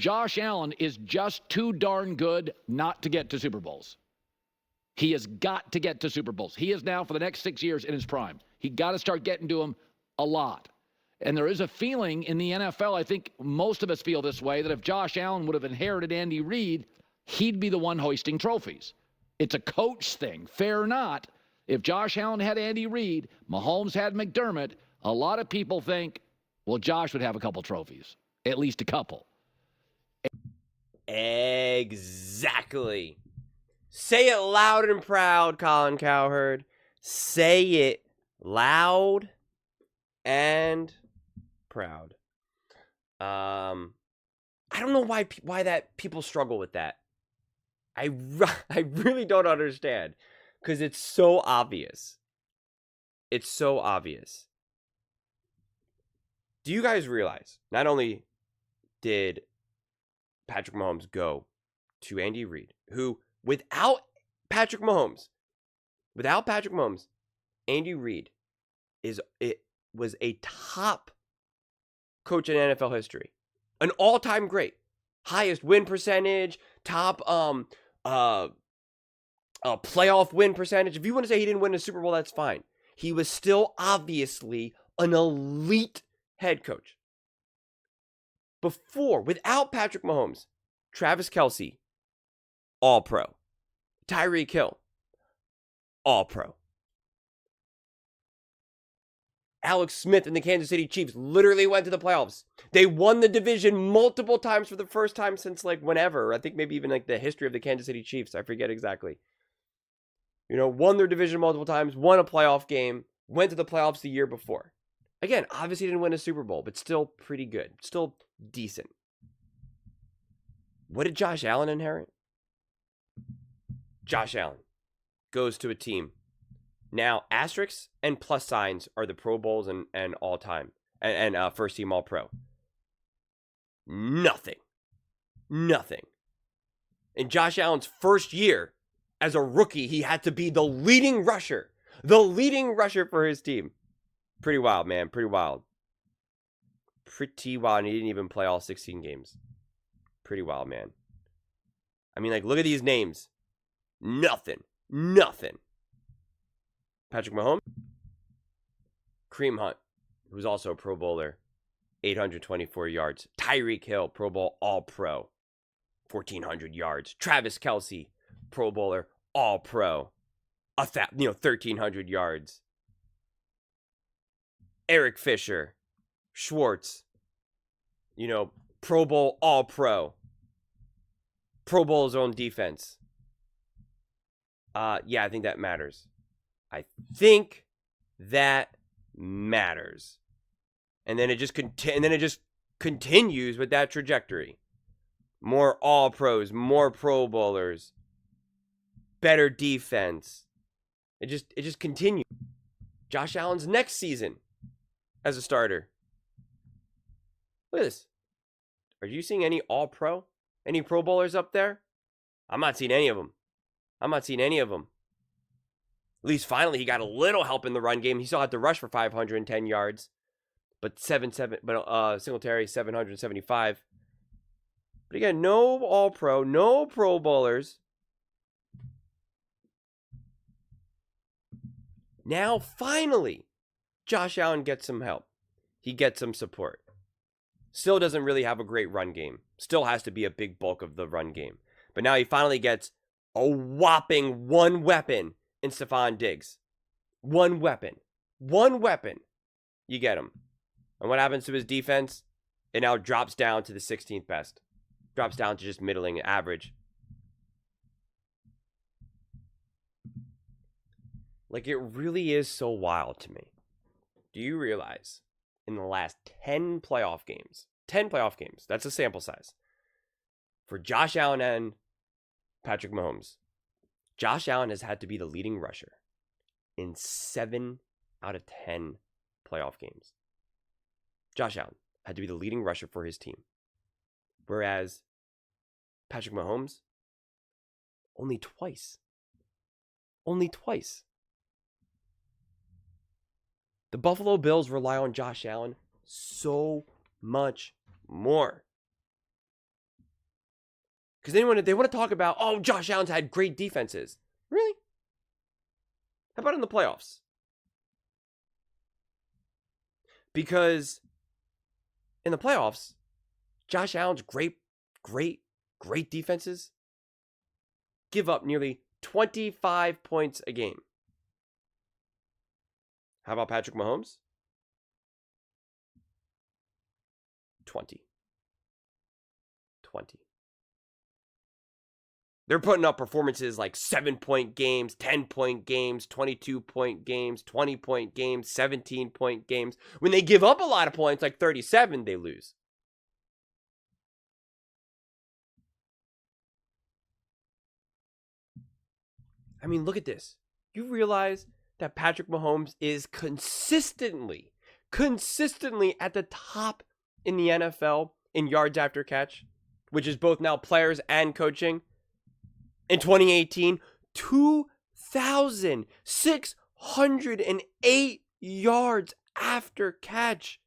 Josh Allen is just too darn good not to get to Super Bowls. He has got to get to Super Bowls. He is now, for the next 6 years, in his prime. He got to start getting to them a lot. And there is a feeling in the NFL, I think most of us feel this way, that if Josh Allen would have inherited Andy Reid, he'd be the one hoisting trophies. It's a coach thing, fair or not. If Josh Allen had Andy Reid, Mahomes had McDermott, a lot of people think, well, Josh would have a couple trophies, at least a couple. Exactly. Say it loud and proud, Colin Cowherd. Say it loud and proud. I don't know why that people struggle with that. I really don't understand, because it's so obvious. It's so obvious. Do you guys realize not only did Patrick Mahomes go to Andy Reid, who without Patrick Mahomes, Andy Reid was a top coach in NFL history, an all-time great, highest win percentage, top playoff win percentage. If you want to say he didn't win a Super Bowl, that's fine. He was still obviously an elite head coach. Without Patrick Mahomes, Travis Kelce, All-Pro. Tyreek Hill, All-Pro. Alex Smith and the Kansas City Chiefs literally went to the playoffs. They won the division multiple times for the first time since whenever. I think maybe even the history of the Kansas City Chiefs. I forget exactly. Won their division multiple times, won a playoff game, went to the playoffs the year before. Again, obviously didn't win a Super Bowl, but still pretty good. Still decent. What did Josh Allen inherit? Josh Allen goes to a team. Now, asterisks and plus signs are the Pro Bowls and all-time. And first team All-Pro. Nothing. In Josh Allen's first year as a rookie, he had to be the leading rusher. The leading rusher for his team. Pretty wild, man. Pretty wild. And he didn't even play all 16 games. Pretty wild, man. I mean, look at these names. Nothing. Patrick Mahomes. Kareem Hunt, who's also a Pro Bowler. 824 yards. Tyreek Hill, Pro Bowl All-Pro. 1,400 yards. Travis Kelce, Pro Bowler All-Pro. 1,300 yards. Eric Fisher, Schwartz, Pro Bowl All-Pro. Pro Bowl zone defense. Yeah, I think that matters. And then it just continues with that trajectory. More All-Pros, more Pro Bowlers, better defense. It just continues. Josh Allen's next season as a starter. Look at this. Are you seeing any All-Pro? Any Pro Bowlers up there? I'm not seeing any of them. At least finally he got a little help in the run game. He still had to rush for 510 yards. But Singletary 775. But again, no All-Pro, no Pro Bowlers. Now finally, Josh Allen gets some help. He gets some support. Still doesn't really have a great run game. Still has to be a big bulk of the run game. But now he finally gets a whopping one weapon in Stephon Diggs. One weapon. You get him. And what happens to his defense? It now drops down to the 16th best. Drops down to just middling average. It really is so wild to me. Do you realize in the last 10 playoff games, that's a sample size, for Josh Allen and Patrick Mahomes, Josh Allen has had to be the leading rusher in 7 out of 10 playoff games. Josh Allen had to be the leading rusher for his team. Whereas Patrick Mahomes, only twice. The Buffalo Bills rely on Josh Allen so much more. Because they want to talk about, oh, Josh Allen's had great defenses. Really? How about in the playoffs? Because in the playoffs, Josh Allen's great defenses give up nearly 25 points a game. How about Patrick Mahomes? 20. They're putting up performances like 7-point games, 10-point games, 22-point games, 20-point games, 17-point games. When they give up a lot of points, like 37, they lose. I mean, look at this. You realize that Patrick Mahomes is consistently at the top in the NFL in yards after catch, which is both now players and coaching. In 2018, 2,608 yards after catch.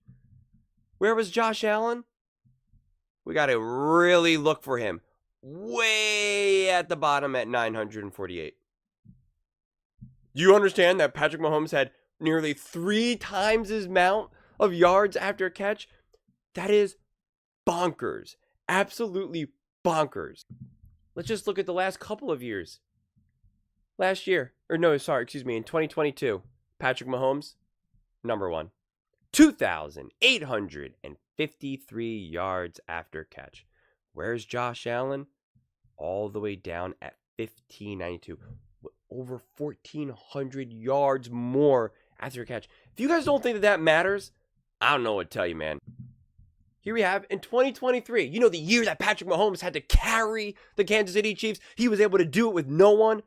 Where was Josh Allen? We got to really look for him. Way at the bottom at 948. Do you understand that Patrick Mahomes had nearly 3 times his amount of yards after catch? That is bonkers. Absolutely bonkers. Let's just look at the last couple of years. In 2022, Patrick Mahomes, number 1. 2,853 yards after catch. Where's Josh Allen? All the way down at 1,592. Over 1,400 yards more after catch. If you guys don't think that matters, I don't know what to tell you, man. Here we have in 2023, the year that Patrick Mahomes had to carry the Kansas City Chiefs. He was able to do it with no one.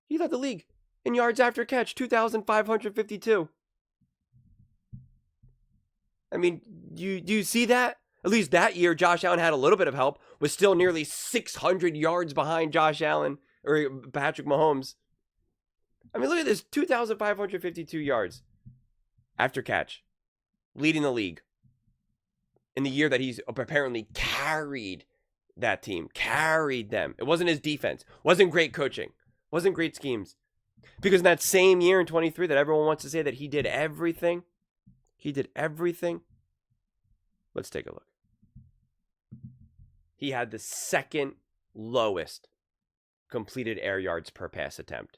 He led the league in yards after catch, 2,552. I mean, do you see that? At least that year, Josh Allen had a little bit of help, was still nearly 600 yards behind Josh Allen or Patrick Mahomes. I mean, look at this, 2,552 yards after catch, leading the league. In the year that he's apparently carried that team, carried them. It wasn't his defense, wasn't great coaching, wasn't great schemes. Because in that same year in 23 that everyone wants to say that he did everything, let's take a look. He had the second lowest completed air yards per pass attempt.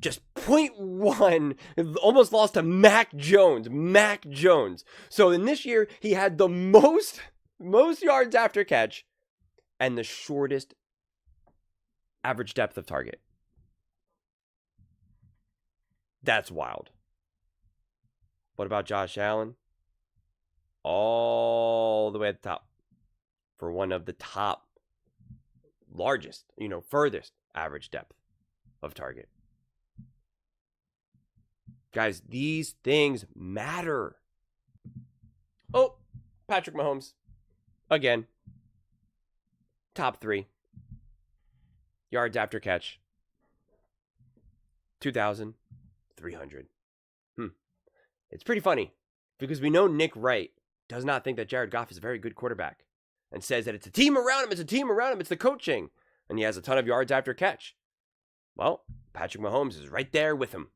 Just 0.1, almost lost to Mac Jones. So in this year, he had the most yards after catch and the shortest average depth of target. That's wild. What about Josh Allen? All the way at the top for one of the top largest, furthest average depth of target. Guys, these things matter. Oh, Patrick Mahomes. Again. Top 3. Yards after catch. 2,300. It's pretty funny because we know Nick Wright does not think that Jared Goff is a very good quarterback and says that it's a team around him, it's the coaching, and he has a ton of yards after catch. Well, Patrick Mahomes is right there with him.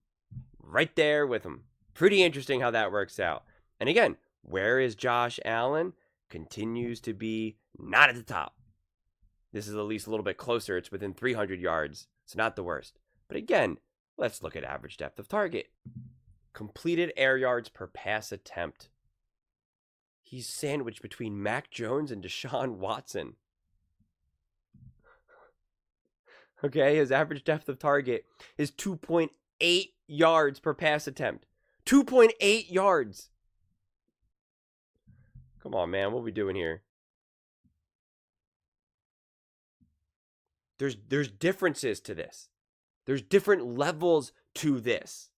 Pretty interesting how that works out. And again, where is Josh Allen? Continues to be not at the top. This is at least a little bit closer. It's within 300 yards. It's not the worst. But again, let's look at average depth of target. Completed air yards per pass attempt. He's sandwiched between Mac Jones and Deshaun Watson. Okay, his average depth of target is 2.8 yards per pass attempt. 2.8 yards. Come on, man. What are we doing here? There's differences to this. There's different levels to this.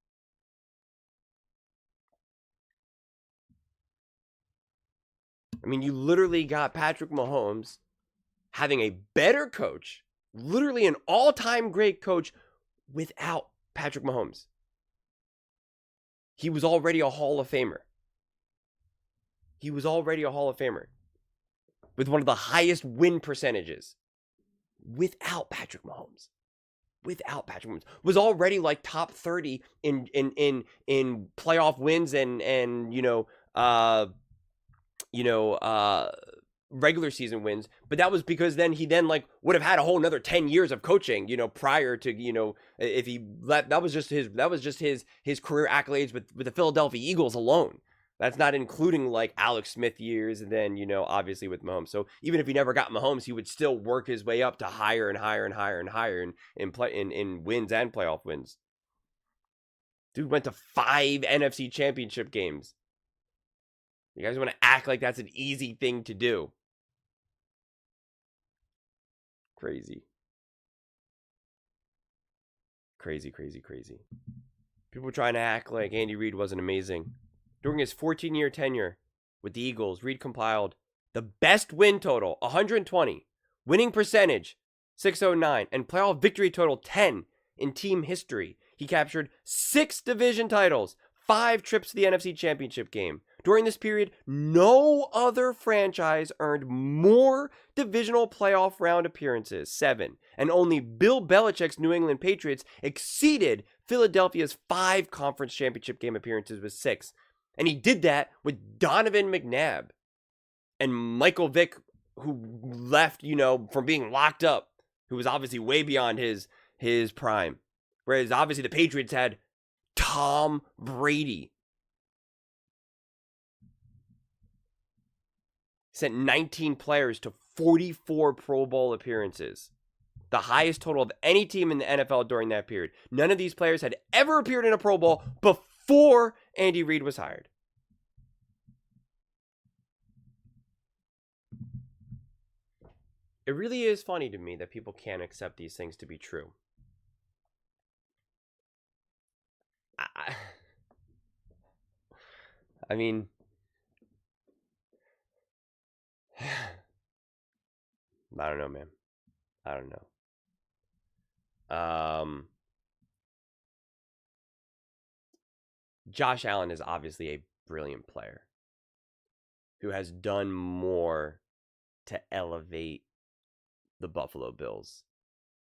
I mean, you literally got Patrick Mahomes having a better coach, literally an all-time great coach without Patrick Mahomes. He was already a Hall of Famer. with one of the highest win percentages without Patrick Mahomes. Was already like top 30 in playoff wins and regular season wins, but that was because then he like would have had a whole another 10 years of coaching, prior to, if he left. That was just his career accolades with the Philadelphia Eagles alone. That's not including like Alex Smith years, and then obviously with Mahomes. So even if he never got Mahomes, he would still work his way up to higher and higher and higher and higher in wins and playoff wins. Dude went to 5 NFC championship games. You guys want to act like that's an easy thing to do? Crazy. People trying to act like Andy Reid wasn't amazing. During his 14-year tenure with the Eagles, Reid compiled the best win total, 120, winning percentage, 609, and playoff victory total, 10 in team history. He captured 6 division titles, 5 trips to the NFC Championship game. During this period, no other franchise earned more divisional playoff round appearances, 7, and only Bill Belichick's New England Patriots exceeded Philadelphia's 5 conference championship game appearances with 6. And he did that with Donovan McNabb and Michael Vick, who left, from being locked up, who was obviously way beyond his prime. Whereas obviously the Patriots had Tom Brady. Sent 19 players to 44 Pro Bowl appearances, the highest total of any team in the NFL during that period. None of these players had ever appeared in a Pro Bowl before Andy Reid was hired. It really is funny to me that people can't accept these things to be true. I mean, I don't know, man. I don't know. Josh Allen is obviously a brilliant player who has done more to elevate the Buffalo Bills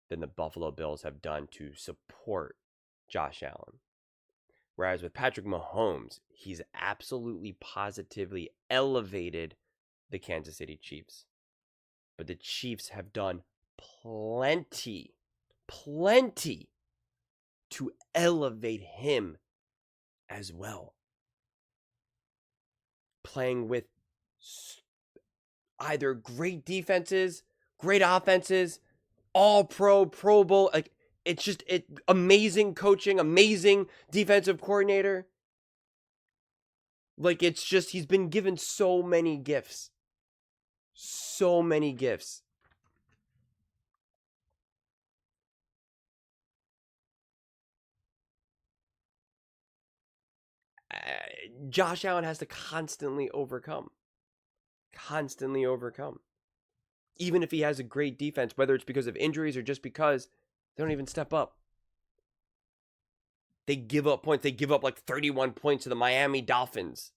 than the Buffalo Bills have done to support Josh Allen. Whereas with Patrick Mahomes, he's absolutely positively elevated the Kansas City Chiefs. But the Chiefs have done plenty to elevate him as well. Playing with either great defenses, great offenses, all Pro Bowl. Like, it's just amazing coaching, amazing defensive coordinator. Like, it's just, he's been given so many gifts. So many gifts. Josh Allen has to constantly overcome. Even if he has a great defense, whether it's because of injuries or just because they don't even step up. They give up points. They give up like 31 points to the Miami Dolphins.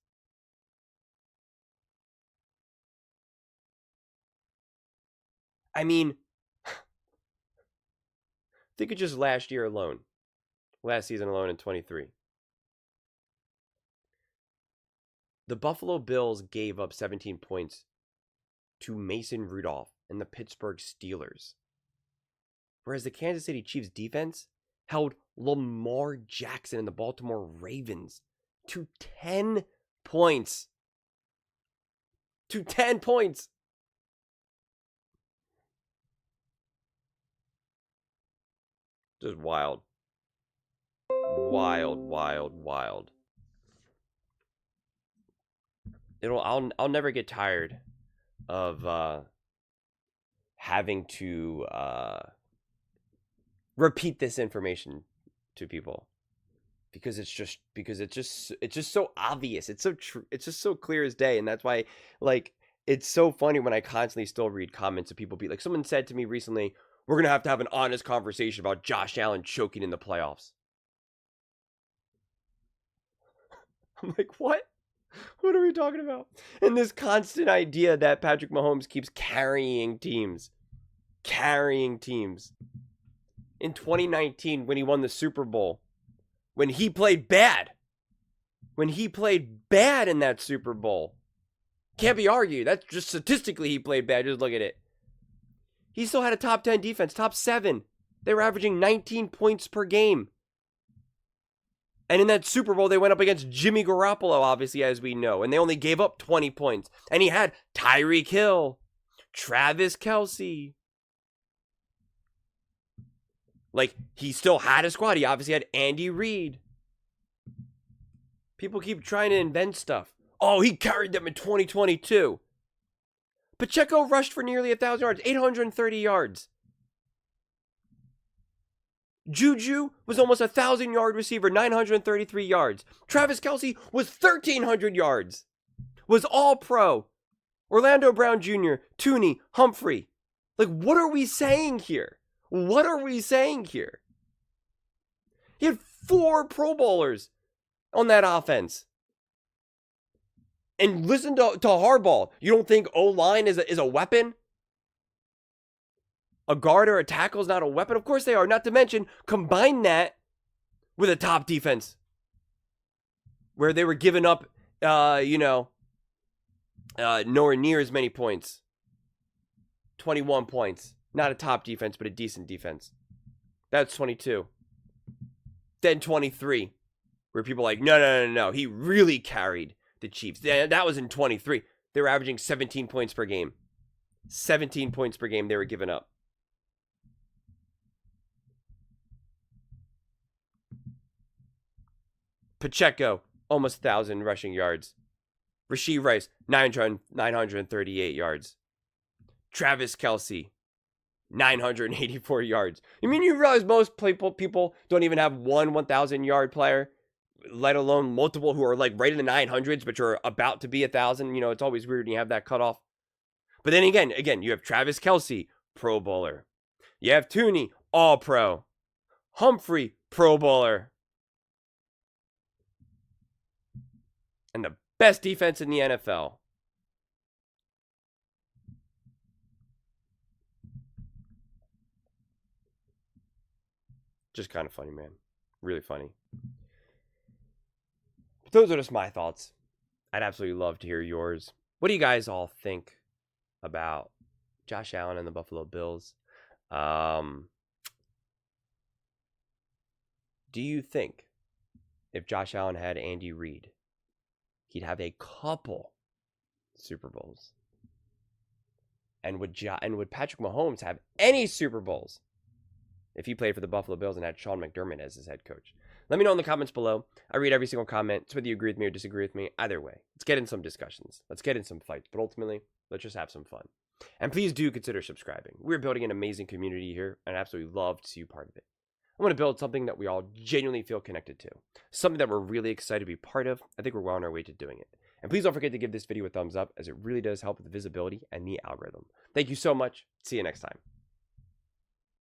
I mean, think of just last season alone in 23. The Buffalo Bills gave up 17 points to Mason Rudolph and the Pittsburgh Steelers. Whereas the Kansas City Chiefs defense held Lamar Jackson and the Baltimore Ravens to 10 points. Just wild. Wild. I'll never get tired of having to repeat this information to people because it's just so obvious. It's so true. It's just so clear as day, and that's why, like, it's so funny when I constantly still read comments of people be like, someone said to me recently, "We're gonna have to have an honest conversation about Josh Allen choking in the playoffs." I'm like, what? What are we talking about? And this constant idea that Patrick Mahomes keeps carrying teams. Carrying teams. In 2019, when he won the Super Bowl, when he played bad. When he played bad in that Super Bowl. Can't be argued. That's just statistically he played bad. Just look at it. He still had a top 10 defense, top 7. They were averaging 19 points per game. And in that Super Bowl, they went up against Jimmy Garoppolo, obviously, as we know. And they only gave up 20 points. And he had Tyreek Hill, Travis Kelce. Like, he still had a squad. He obviously had Andy Reid. People keep trying to invent stuff. Oh, he carried them in 2022. Pacheco rushed for nearly 1,000 yards, 830 yards. Juju was almost a 1,000-yard receiver, 933 yards. Travis Kelce was 1,300 yards. Was all-pro. Orlando Brown Jr., Tooney, Humphrey. Like, what are we saying here? What are we saying here? He had 4 Pro Bowlers on that offense. And listen to Harbaugh. You don't think O-line is a weapon? A guard or a tackle is not a weapon? Of course they are. Not to mention, combine that with a top defense. Where they were giving up, nowhere near as many points. 21 points. Not a top defense, but a decent defense. That's 22. Then 23. Where people are like, no. He really carried the Chiefs. That was in 23. They were averaging 17 points per game. 17 points per game they were giving up. Pacheco, almost 1,000 rushing yards. Rashee Rice, 938 yards. Travis Kelce, 984 yards. You mean you realize most people don't even have one 1,000-yard player, let alone multiple who are like right in the 900s, but you're about to be 1,000. You know, it's always weird when you have that cutoff. But then again, you have Travis Kelce, Pro Bowler. You have Tooney, All-Pro. Humphrey, Pro Bowler. And the best defense in the NFL. Just kind of funny, man. Really funny. But those are just my thoughts. I'd absolutely love to hear yours. What do you guys all think about Josh Allen and the Buffalo Bills? Do you think if Josh Allen had Andy Reid, he'd have a couple Super Bowls? And would Patrick Mahomes have any Super Bowls if he played for the Buffalo Bills and had Sean McDermott as his head coach? Let me know in the comments below. I read every single comment. So whether you agree with me or disagree with me, either way, let's get in some discussions. Let's get in some fights. But ultimately, let's just have some fun. And please do consider subscribing. We're building an amazing community here, and I absolutely love to see you part of it. I want to build something that we all genuinely feel connected to. Something that we're really excited to be part of. I think we're well on our way to doing it. And please don't forget to give this video a thumbs up, as it really does help with the visibility and the algorithm. Thank you so much. See you next time.